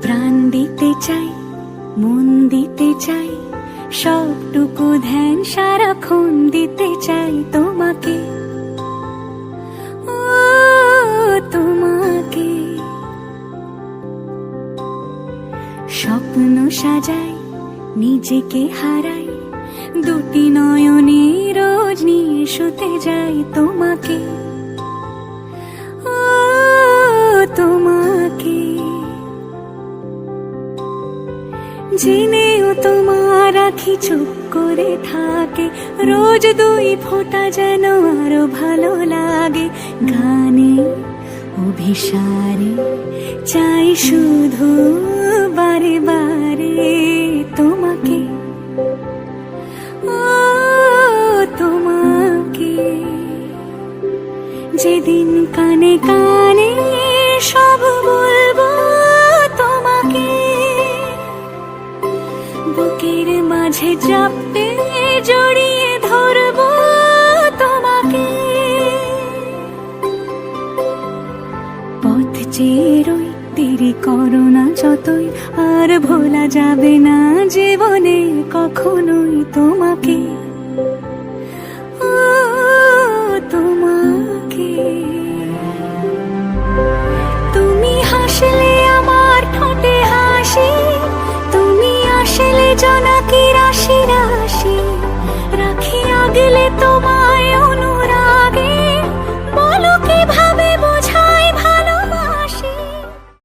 প্রাণ দিতে চাই, মন দিতে চাই, সবটুকু ধ্যান সারাক্ষণ দিতে চাই তোমাকে, ও তোমাকে। স্বপ্ন সাজাই, নিজেকে হারাই, দুটি নয়নে রোজ নিয়ে শুতে যাই তোমাকে, ও তোমাকে। জেনেও তোমার আখি চুপ করে থাকে, রোজ দুই ফোঁটা যেন আরো ভালো লাগে। গানে অভিসারে চাই শুধু বারে বারে তোমাকে, ও তোমাকে। যেদিন কানে কানে সব বলবো তোমাকে, বুকের মাঝে চাপতে জড়িয়ে ধরবো তোমাকে। পথ চেয়ে রই, দেরি করো না যতই, আর ভোলা যাবে না জীবনে কখনোই তোমাকে।